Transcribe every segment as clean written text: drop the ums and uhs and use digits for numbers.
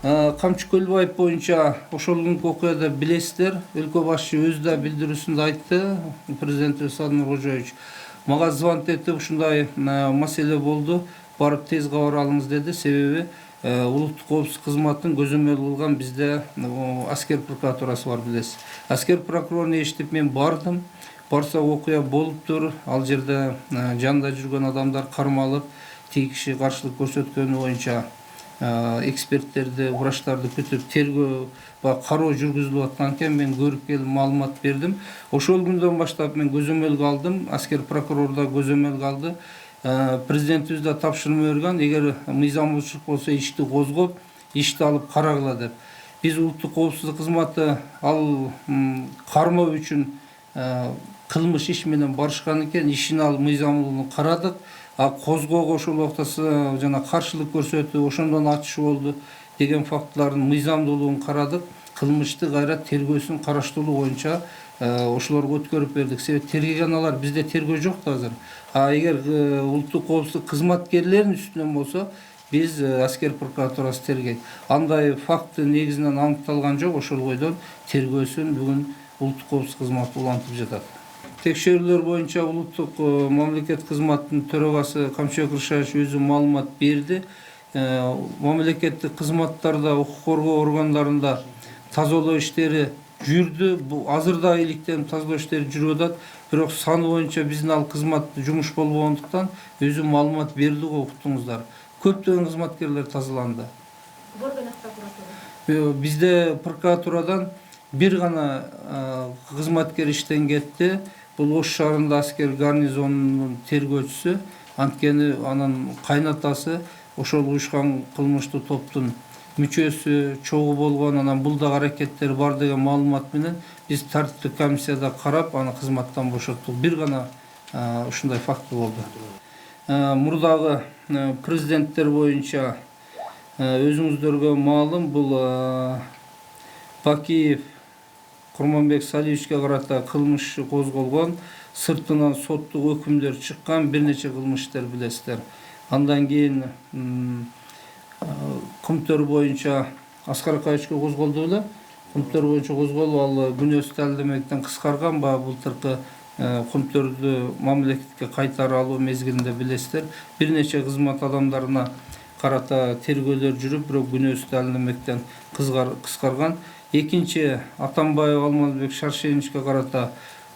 Камчы Көлбаев боюнча ошол күнкү окуяда билесиздер, өлкө башчы өзү да билдирүүсүндө айтты, президент Садыр Кожоевич мага звонок этип ушундай маселе болду, барып тез кабар алыңыз деди. Себеби улуттук коопсуздук кызматын көзөмөл кылган бизде аскер прокуратурасы бар, билесиз. Аскер прокуроруну эшитип мен бардым. Барсак окуя болуптур. Ал жерде жанында жүргөн адамдар кармалып, тиги киши каршылык көрсөткөнү боюнча эксперттерди, врачтарды күтүп тергөө кароо жүргүзүлүп аткан экен. Мен көрүп келип маалымат бердим. Ошол күндөн баштап мен көзөмөлгө алдым. Аскер прокурор да көзөмөлгө алды. Президентибиз да тапшырма берген, эгер мыйзамбузушулук болсо ишти козгоп, ишти алып карагыла деп. Биз улуттук коопсуздук кызматы ал кармоо үчүн кылмыш иш менен барышкан экен, ишин алып мыйзамдуулугун карадык. Козгоого ошол убакта жана каршылык көрсөтүү, ошондон атышы болду деген фактылардын мыйзамдуулугун карадык. Кылмышты кайра тергөөсүн караштыруу боюнча ошолорго өткөрүп бердик. Себеби тергеген алар, бизде тергөө жок да азыр. Эгер улуттук коопсуздук кызматкерлеринин үстүнөн болсо, биз аскер прокуратурасы тергейт. Андай факты негизинен аныкталган жок. Ошол бойдон тергөөсүн бүгүн улуттук коопсуздук кызматы улантып жатат. Текшерүүлөр боюнча улуттук мамлекет кызматынын төрагасы Камчыбек Рышаевич өзү маалымат берди. Мамлекеттик кызматтарда, укук коргоо органдарында тазалоо иштери жүрдү. Азыр да иликтенип тазалоо иштери жүрүп атат. Бирок саны боюнча биздин ал кызмат жумуш болбогондуктан өзү маалымат берди го, уктуңуздар. Көптөгөн кызматкерлер тазаланды. Бизде прокуратурадан бир гана кызматкер иштен кетти. Бул Ош шаарында аскер гарнизонунун тергөөчүсү. Анткени анын кайнатасы ошол уюшкан кылмыштуу топтун мүчөсү, чогуу болгон, анан бул да аракеттер бар деген маалымат менен биз тартиптик комиссияда карап, аны кызматтан бошоттук. Бир гана ушундай факт болду. Мурдагы президенттер боюнча өзүңүздөргө маалым, бул Бакиев Курманбек Салиевичке карата кылмыш козголгон, сыртынан соттук өкүмдөр чыккан, бир нече кылмыштар билесиздер. Андан кийин Кумтөр боюнча Аскар Акаевичке козголду беле. Кумтөр боюнча козголуп, ал күнөөсү далилдемектен кыскарган. Былтыркы Кумтөрдү мамлекетке кайтара алуу мезгилинде билесиздер, бир нече кызмат адамдарына карата тергөөлөр жүрүп, бирок күнөөсү далилдемектен кыскарган. Экинчи Атамбаев Алмазбек Шаршеновичке карата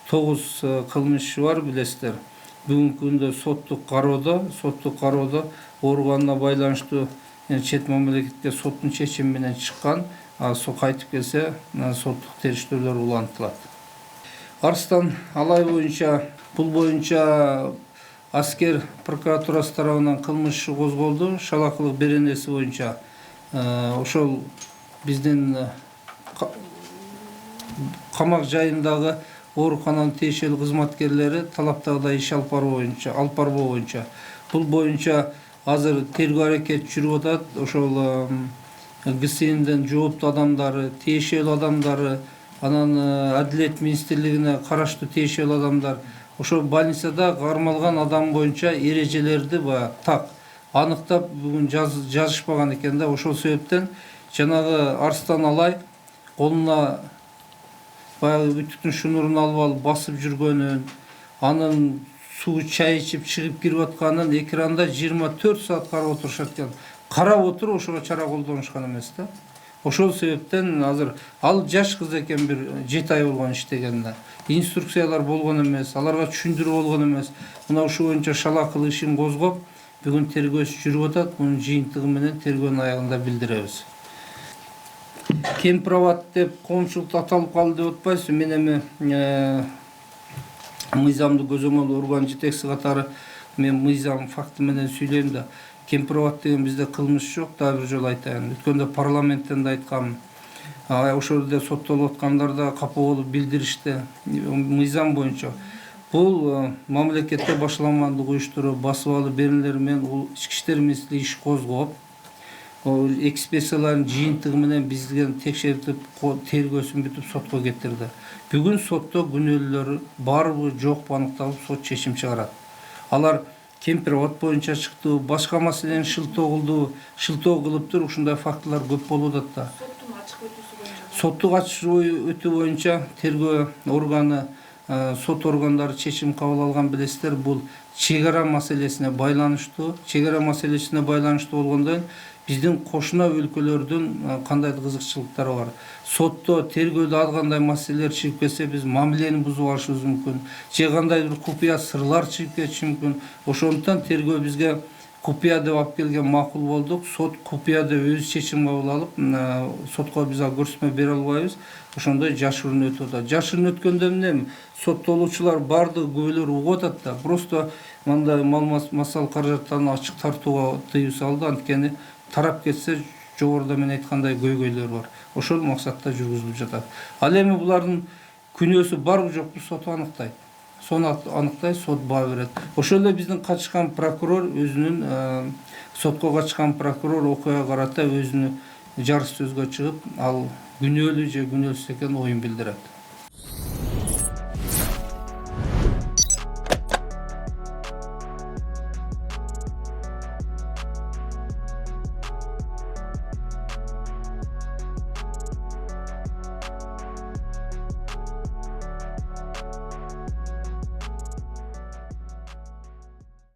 9 кылмыш бар, билесиздер. Бүгүнкү күндө соттук кароодо ооруганына байланыштуу чет мамлекетке соттун чечими менен чыккан. Кайтып келсе, соттук териштөөлөр улантылат. Арстан Алай боюнча, бул боюнча аскер прокуратурасы тарабынан кылмыш козголду. Шалакылык беренеси боюнча ошол биздин камак жайындагы оорукананын тиешелүү кызматкерлери талаптагыдай иш алып барбоо боюнча. Бул боюнча азыр тергөө аракети жүрүп атат. Ошол ГСИнден жооптуу адамдары, тиешелүү адамдары, анан Адилет министрлигине караштуу тиешелүү адамдар ошол больницада кармалган адам боюнча эрежелерди так аныктап бүгүн жазышпаган экен да. Ошол себептен жанагы Арстан Алай колуна баягы үтүктүн шунурун алып басып жүргөнүн, анын суу чай ичип чыгып кирип атканын экранда 24 саат карап отурушат экен. Карап отуруп ошого чара колдонушкан эмес да. Ошол себептен азыр ал жаш кыз экен, бир 7 ай болгон иштегенине. Инструкциялар болгон эмес, аларга түшүндүрүү болгон эмес. Мына ушул боюнча шалакылык ишин козгоп, бүгүн тергөөсү жүрүп атат. Мунун жыйынтыгы менен тергөөнүн аягында билдиребиз. Кемпирабад деп коомчулукта аталып калды деп атпайсызбы? Мен эми мыйзамды көзөмөл орган жетекчиси катары мен мыйзам факты менен сүйлөйм да. Кемпирабад деген бизде кылмыш жок, дагы бир жолу айтайын. Өткөндө парламенттен да айткам. Ошол жерде соттолуп аткандар да капа болуп билдиришти. Мыйзам боюнча бул мамлекетте башаламандык уюштуруп, басып алып берүүлөр менен ички иштер министрлиги иш козгоп, экспертизалардын жыйынтыгы менен бизге текшертип, тергөөсүн бүтүп сотко кетирди. Бүгүн сотто күнөөлөр барбы, жокпу аныкталып, сот чечим чыгарат. Алар кемпир от боюнча чыкты, башка маселени шылтоо кылды, шылтоо кылыптыр. Ушундай фактылар көп болуп атат да. Соттук ачык өтүү боюнча тергөө органы, сот органдары чечим кабыл алган билесиздер. Бул чек-ара маселесине байланыштуу. Чек-ара маселесине байланыштуу болгондон биздин кошуна өлкөлөрдүн кандайдыр кызыкчылыктары бар. Сотто, тергөөдө ар кандай маселелер чыгып келсе, биз мамилени бузуп алышыбыз мүмкүн. Же кандайдыр купуя сырлар чыгып кетиши мүмкүн. Ошондуктан тергөө бизге купуя деп алып келген макул болдук. Сот купуя деп өз чечим кабыл алып, сотко биз көрсөтмө бере албайбыз. Ошондой жашырын өтүп атат. Жашырын өткөндө эмне? Соттолуучулар бардыгы көбөлөр угуп атат да. Просто мындай масал каражаттарын ачык тартууга тыюу салды. Анткени тарап кетсе, жогоруда мен айткандай көйгөйлөр бар. Ошол максатта жүргүзүлүп жатат. Ал эми булардын күнөөсү барбы жокпу сот аныктайт. Сону аныктай, сот баа берет. Ошол эле биздин катышкан прокурор өзүнүн сотко катышкан прокурор окуяга карата өзүнүн жарыш сөзгө чыгып, ал күнөөлүү же күнөөсүз экенин оюн билдирет.